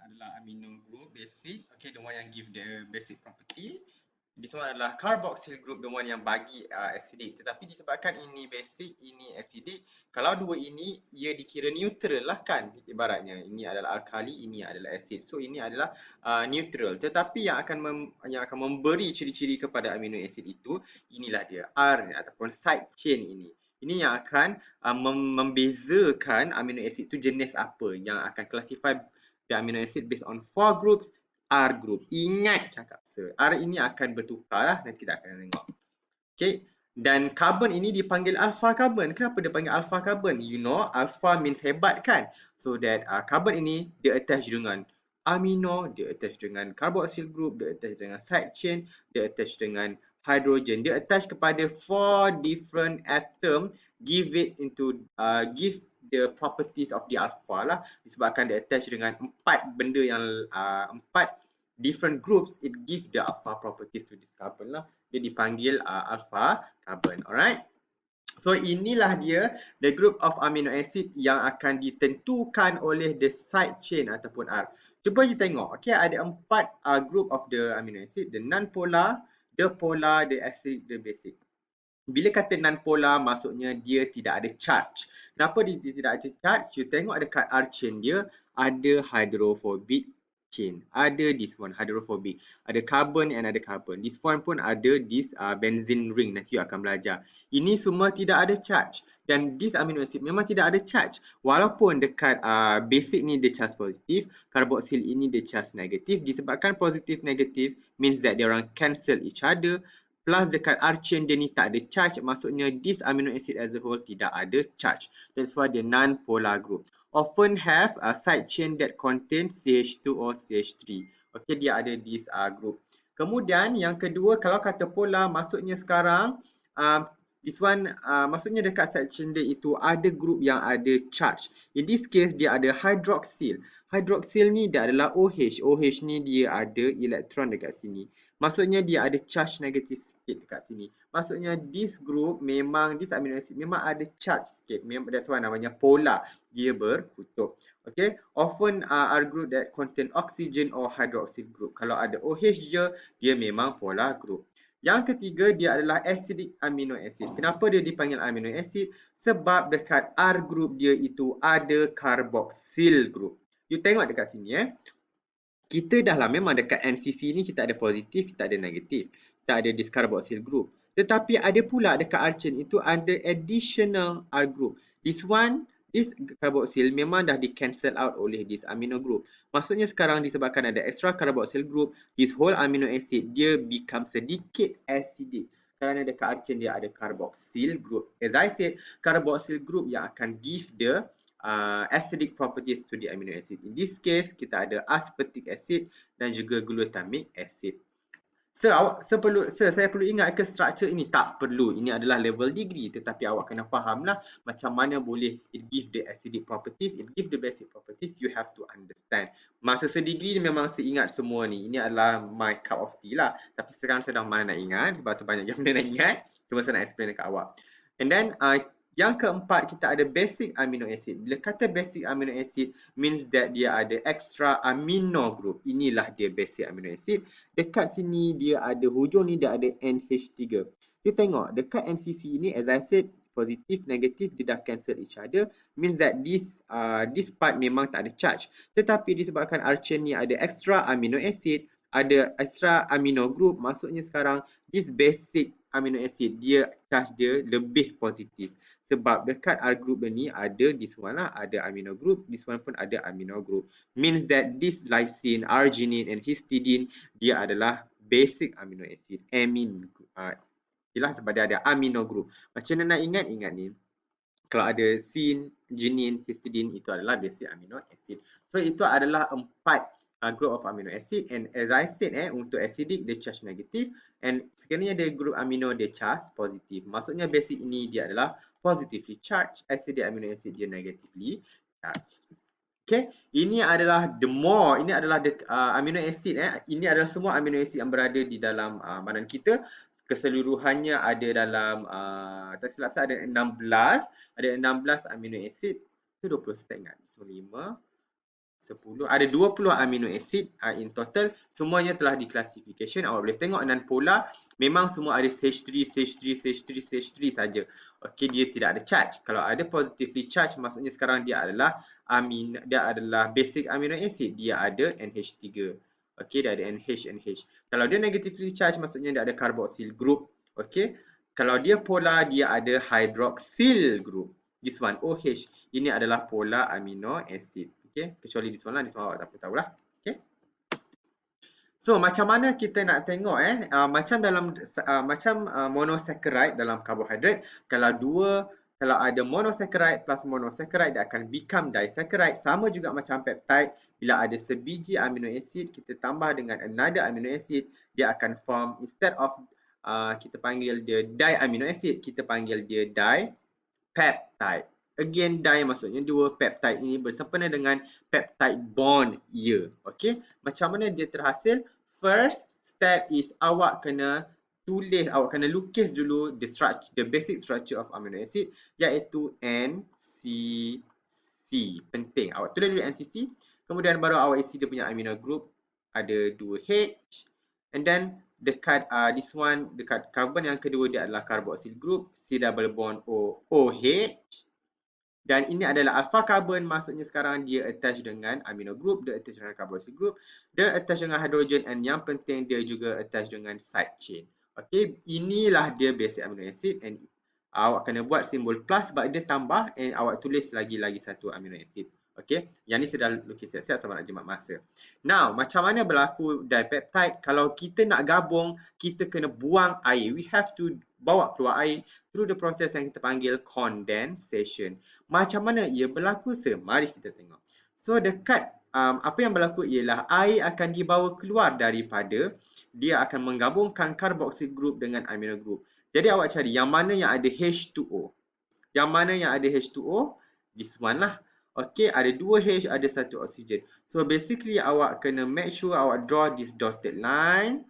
adalah amino group basic. Okay, the one yang give the basic property. This one adalah carboxyl group, the one yang bagi acidic. Tetapi disebabkan ini basic, ini acidic, kalau dua ini ia dikira neutral lah kan, ibaratnya ini adalah alkali, ini adalah acid. So ini adalah neutral. Tetapi yang akan memberi ciri-ciri kepada amino acid itu, inilah dia R ataupun side chain ini. Ini yang akan membezakan amino acid itu jenis apa, yang akan classify the amino acid based on 4 groups. R group. Ingat cakap R ini akan bertukar lah. Nanti kita akan tengok. Okay. Dan carbon ini dipanggil alpha carbon. Kenapa dia panggil alpha carbon? You know, alpha means hebat kan? So that carbon ini dia attach dengan amino, dia attach dengan carboxyl group, dia attach dengan side chain, dia attach dengan hydrogen. Dia attach kepada 4 different atom, give the properties of the alpha lah, disebabkan dia attach dengan 4 benda yang 4 different groups, it give the alpha properties to this carbon lah. Dia dipanggil alpha carbon. Alright. So inilah dia the group of amino acid yang akan ditentukan oleh the side chain ataupun R. Cuba you tengok. Okay, ada 4 group of the amino acid, the non-polar, the polar, the acidic, the basic. Bila kata non-polar, maksudnya dia tidak ada charge. Kenapa dia tidak ada charge? You tengok dekat R chain dia, ada hydrophobic chain. Ada this one, hydrophobic. Ada carbon and ada carbon. This one pun ada this benzene ring. Nanti you akan belajar. Ini semua tidak ada charge. Dan this amino acid memang tidak ada charge. Walaupun dekat basic ni dia charge positif, carboxyl ini dia charge negatif. Disebabkan positif negatif means that they orang cancel each other. Plus dekat R chain dia ni tak ada charge, maksudnya this amino acid as a whole tidak ada charge. That's why dia non-polar group. Often have a side chain that contains CH2 or CH3. Okay, dia ada this group. Kemudian yang kedua, kalau kata polar, maksudnya sekarang this one maksudnya dekat side chain dia itu ada group yang ada charge. In this case dia ada hydroxyl. Hydroxyl ni dia adalah OH. OH ni dia ada elektron dekat sini. Maksudnya dia ada charge negatif sikit dekat sini. Maksudnya this group memang, this amino acid memang ada charge sikit. That's why namanya polar. Dia berkutub. Okay. Often are group that contain oxygen or hydroxyl group. Kalau ada OH je, dia memang polar group. Yang ketiga dia adalah acidic amino acid. Kenapa dia dipanggil amino acid? Sebab dekat R group dia itu ada carboxyl group. You tengok dekat sini kita dah lah memang dekat NCC ni kita ada positif, kita ada negatif. Kita ada this carboxyl group. Tetapi ada pula dekat R chain itu ada additional R group. This one, this carboxyl memang dah di cancel out oleh this amino group. Maksudnya sekarang disebabkan ada extra carboxyl group, this whole amino acid dia become sedikit acidic. Kerana dekat R chain dia ada carboxyl group. As I said, carboxyl group yang akan give the acidic properties to the amino acid. In this case, kita ada aspartic acid dan juga glutamic acid. Saya perlu ingat ke structure ini? Tak perlu. Ini adalah level degree. Tetapi awak kena fahamlah macam mana boleh it give the acidic properties, it give the basic properties. You have to understand. Masa sedegree memang saya ingat semua ni. Ini adalah my cup of tea lah. Tapi sekarang saya dah mana nak ingat. Sebab sebanyak yang nak ingat. Cuma saya nak explain dekat awak. And then yang keempat, kita ada basic amino acid. Bila kata basic amino acid, means that dia ada extra amino group. Inilah dia basic amino acid. Dekat sini dia ada hujung ni dia ada NH3. You tengok, dekat NCC ni, as I said, positif, negatif, dia dah cancel each other. Means that this part memang tak ada charge. Tetapi disebabkan R chain ni ada extra amino acid, ada extra amino group, maksudnya sekarang this basic amino acid dia charge dia lebih positif. Sebab dekat R group ni ada this one lah, ada amino group, this one pun ada amino group. Means that this lysine, arginine and histidine dia adalah basic amino acid. Amine. Ialah sebab dia ada amino group. Macam mana nak ingat? Ingat ni. Kalau ada sin, genin, histidine itu adalah basic amino acid. So itu adalah 4 group of amino acid, and as I said untuk acidic dia charge negatif, and sekiranya ada group amino dia charge positif. Maksudnya basic ini dia adalah positively charged, acidic amino acid dia negatively charged. Okay, ini adalah ini adalah amino acid ini adalah semua amino acid yang berada di dalam badan kita. Keseluruhannya ada dalam tak silap saya ada 16 amino acid. Itu 20 saya tak ingat. So 5 10, ada 20 amino acid in total. Semuanya telah diklasifikasi. Awak boleh tengok non polar memang semua ada CH3 saja. Okey, dia tidak ada charge. Kalau ada positively charge, maksudnya sekarang dia adalah basic amino acid. Dia ada NH3. Okey, dia ada NH. Kalau dia negatively charge, maksudnya dia ada carboxyl group. Okey. Kalau dia polar, dia ada hydroxyl group. This one OH. Ini adalah polar amino acid. Okay, kecuali this one lah, awak tak perlu tahulah. Okay. So macam mana kita nak tengok macam dalam monosaccharide dalam karbohidrat, kalau ada monosaccharide plus monosaccharide, dia akan become disaccharide. Sama juga macam peptide, bila ada sebiji amino acid kita tambah dengan another amino acid, dia akan form, instead of kita panggil dia diamino acid, kita panggil dia dipeptide. Again, di maksudnya dua, peptide ini bersempena dengan peptide bond ia. Okey, macam mana dia terhasil? First step is awak kena lukis dulu the basic structure of amino acid, iaitu NCC. Penting. Awak tulis dulu NCC, kemudian baru awak isi dia punya amino group. Ada 2H, and then dekat dekat carbon yang kedua dia adalah carboxyl group, C double bond OH. Dan ini adalah alpha carbon, maksudnya sekarang dia attach dengan amino group, dia attach dengan carboxyl group, dia attach dengan hydrogen, and yang penting dia juga attach dengan side chain. Okey, inilah dia basic amino acid, and awak kena buat simbol plus sebab dia tambah, and awak tulis lagi satu amino acid. Okey, yang ni saya dah lukis siap-siap sebab nak jimat masa. Now, macam mana berlaku dipeptide? Kalau kita nak gabung, kita kena buang air. We have to bawa keluar air through the process yang kita panggil condensation. Macam mana ia berlaku? Mari kita tengok. So dekat apa yang berlaku ialah air akan dibawa keluar daripada, dia akan menggabungkan carboxyl group dengan amino group. Jadi awak cari yang mana yang ada H2O. Yang mana yang ada H2O? This one lah. Okey, ada 2H, ada 1 oksigen. So basically awak kena make sure awak draw this dotted line.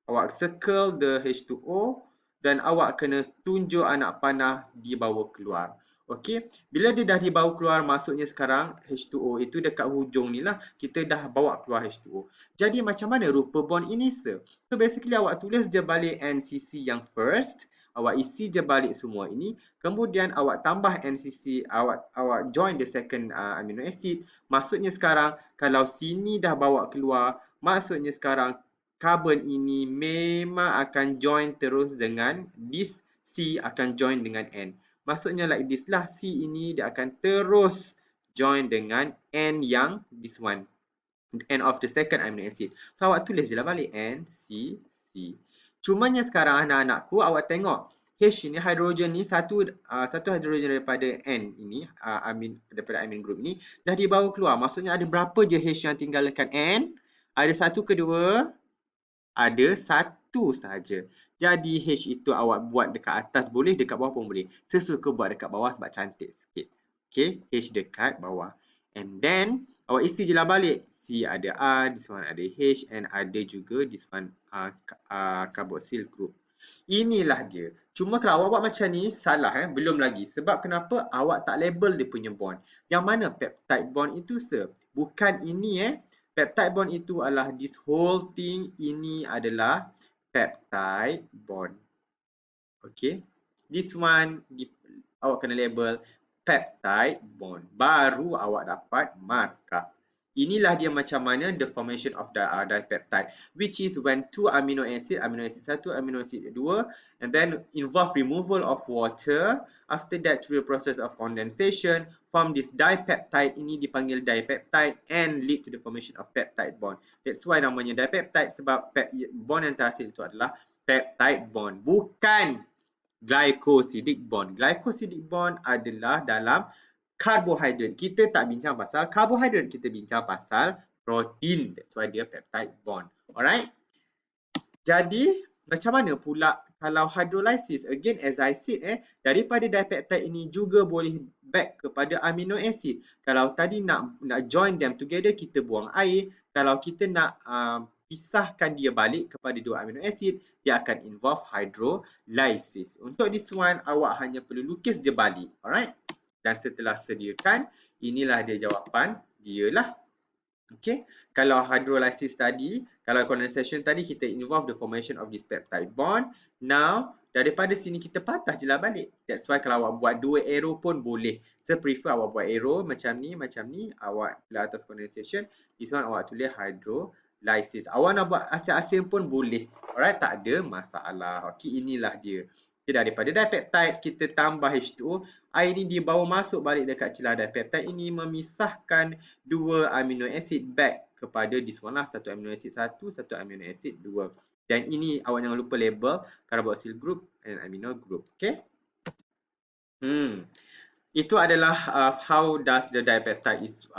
Awak circle the H2O dan awak kena tunjuk anak panah dibawa keluar. Okey, bila dia dah dibawa keluar, maksudnya sekarang H2O itu dekat hujung ni lah, kita dah bawa keluar H2O. Jadi macam mana rupa bond ini, sir? So basically awak tulis je balik NCC yang first, awak isi je balik semua ini, kemudian awak tambah NCC, awak join the second amino acid. Maksudnya sekarang kalau sini dah bawa keluar, maksudnya sekarang carbon ini memang akan join terus dengan this C, akan join dengan N. Maksudnya like this lah, C ini dia akan terus join dengan N yang this one, N of the second amino acid. So awak tulis je lah balik N, C, C. Cumanya sekarang anak-anakku, awak tengok H ini, hidrogen ni, satu hidrogen daripada N ini, daripada amino group ni dah dibawa keluar. Maksudnya ada berapa je H yang tinggal dekat N? Ada satu, kedua, ada satu saja. Jadi H itu awak buat dekat atas boleh, dekat bawah pun boleh. Saya suka buat dekat bawah sebab cantik sikit. Okay, H dekat bawah. And then awak isi je lah balik. C ada R, this one ada H, and ada juga this one carboxyl group. Inilah dia. Cuma kalau awak buat macam ni, salah belum lagi. Sebab kenapa? Awak tak label dia punya bond. Yang mana peptide bond itu, sir? Bukan ini Peptide bond itu adalah this whole thing. Ini adalah peptide bond. Okay. This one, awak kena label peptide bond. Baru awak dapat markah. Inilah dia macam mana the formation of the dipeptide, which is when two amino acid 1, amino acid 2, and then involve removal of water. After that, through the process of condensation, form this dipeptide. Ini dipanggil dipeptide and lead to the formation of peptide bond. That's why namanya dipeptide, sebab bond yang terhasil itu adalah peptide bond, bukan glycosidic bond. Glycosidic bond adalah dalam karbohidrat. Kita tak bincang pasal karbohidrat, kita bincang pasal protein. That's why dia peptide bond. Alright? Jadi, macam mana pula kalau hydrolysis? Again, as I said, daripada dipeptide ini juga boleh back kepada amino acid. Kalau tadi nak join them together, kita buang air. Kalau kita nak pisahkan dia balik kepada dua amino acid, dia akan involve hydrolysis. Untuk this one, awak hanya perlu lukis je balik. Alright? Dan setelah sediakan, inilah dia jawapan dia lah. Okay, kalau hydrolysis tadi, kalau condensation tadi kita involve the formation of this peptide bond. Now, daripada sini kita patah je lah balik. That's why kalau awak buat dua arrow pun boleh. Saya prefer awak buat arrow macam ni, awak tulis atas condensation. This one awak tulis hydrolysis. Awak nak buat asing-asing pun boleh. Alright, tak ada masalah. Okay, inilah dia. Okay, daripada dipeptide kita tambah H2O. Air ni dibawa masuk balik dekat celah dipeptide ini memisahkan dua amino acid back kepada this one lah, satu amino acid 1, satu amino acid 2. Dan ini awak jangan lupa label carboxyl group and amino group. Okay. Itu adalah how does the dipeptide is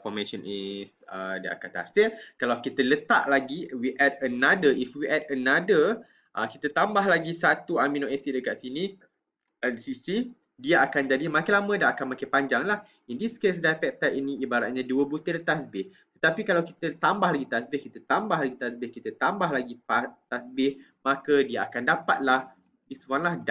formation is dia akan terhasil. Kalau kita letak lagi, we add another, if we add another, kita tambah lagi satu amino acid dekat sini, LCC, dia akan jadi makin lama dia akan makin panjang lah. In this case dipeptide ini ibaratnya dua butir tasbih. Tetapi kalau kita tambah lagi tasbih, kita tambah lagi tasbih, kita tambah lagi tasbih, maka dia akan dapatlah this one lah,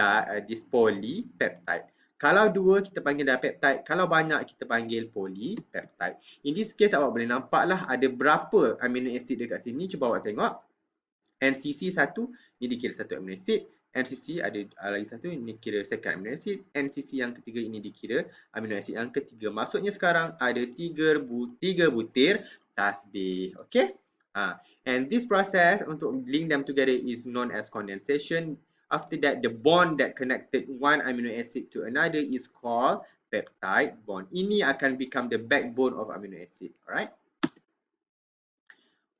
this polypeptide. Kalau dua kita panggil dipeptide, kalau banyak kita panggil polypeptide. In this case awak boleh nampak lah ada berapa amino acid dekat sini. Cuba awak tengok. NCC 1 ni dikira satu amino acid, NCC ada lagi satu ini kira second amino acid, NCC yang ketiga ini dikira amino acid yang ketiga. Maksudnya sekarang ada tiga butir tasbih. Okay? And this process untuk link them together is known as condensation. After that, the bond that connected one amino acid to another is called peptide bond. Ini akan become the backbone of amino acid. Alright?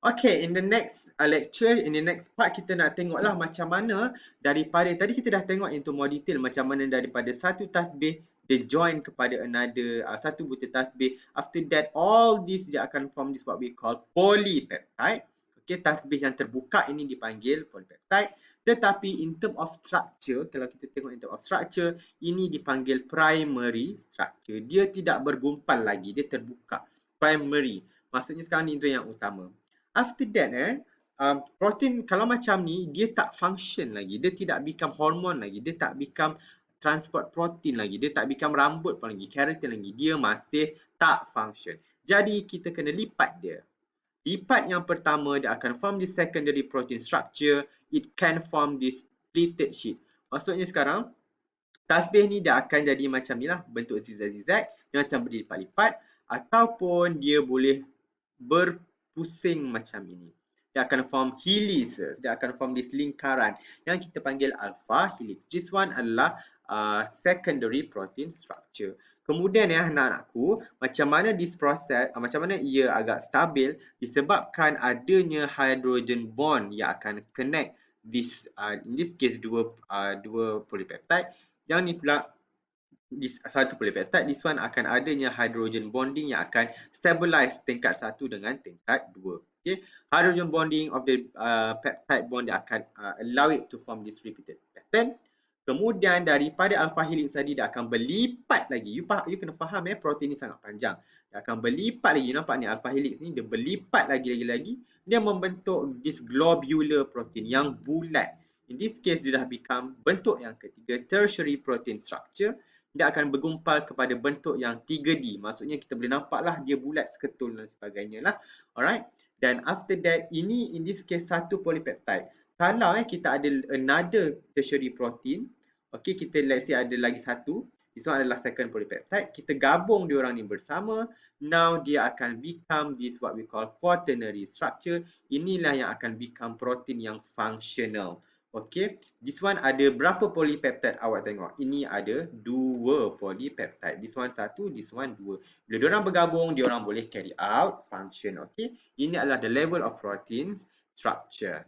Okay, in the next lecture, in the next part, kita nak tengoklah macam mana daripada, tadi kita dah tengok into more detail macam mana daripada satu tasbih, dia join kepada another, satu butir tasbih. After that, all this dia akan form this what we call polypeptide. Okay, tasbih yang terbuka ini dipanggil polypeptide. Tetapi in term of structure, kalau kita tengok in term of structure, ini dipanggil primary structure. Dia tidak bergumpal lagi, dia terbuka. Primary. Maksudnya sekarang ni itu yang utama. After that, protein kalau macam ni, dia tak function lagi. Dia tidak become hormone lagi. Dia tak become transport protein lagi. Dia tak become rambut pun lagi, keratin lagi. Dia masih tak function. Jadi, kita kena lipat dia. Lipat yang pertama, dia akan form this secondary protein structure. It can form this pleated sheet. Maksudnya sekarang, tasbih ni dia akan jadi macam ni lah. Bentuk zigzag-zigzag. Dia macam berlipat-lipat. Ataupun dia boleh berpusing macam ini. Dia akan form helices. Dia akan form this lingkaran yang kita panggil alpha helix. This one adalah secondary protein structure. Kemudian ya anak-anakku, macam mana this process, macam mana ia agak stabil disebabkan adanya hydrogen bond yang akan connect this in this case dua polypeptide. Yang ni pula satu polypeptide, this one akan adanya hydrogen bonding yang akan stabilize tingkat 1 dengan tingkat 2. Okay. Hydrogen bonding of the peptide bond akan allow it to form this repeated pattern. Kemudian daripada alpha helix tadi dia akan berlipat lagi. You kena faham protein ni sangat panjang. Dia akan berlipat lagi. Nampak ni alpha helix ni dia berlipat lagi. Dia membentuk this globular protein yang bulat. In this case dia dah become bentuk yang ketiga, tertiary protein structure. Dia akan bergumpal kepada bentuk yang 3D. Maksudnya kita boleh nampaklah dia bulat, seketul dan sebagainya lah. Alright. Dan after that, ini in this case satu polypeptide. Kalau kita ada another tertiary protein, okay, kita let's say ada lagi satu. This one adalah second polypeptide. Kita gabung diorang ni bersama. Now dia akan become this what we call quaternary structure. Inilah yang akan become protein yang functional. Okay, this one ada berapa polypeptide awak tengok? Ini ada 2 polypeptide. This one 1, this one 2. Bila diorang bergabung, diorang boleh carry out function. Okay, ini adalah the level of protein structure.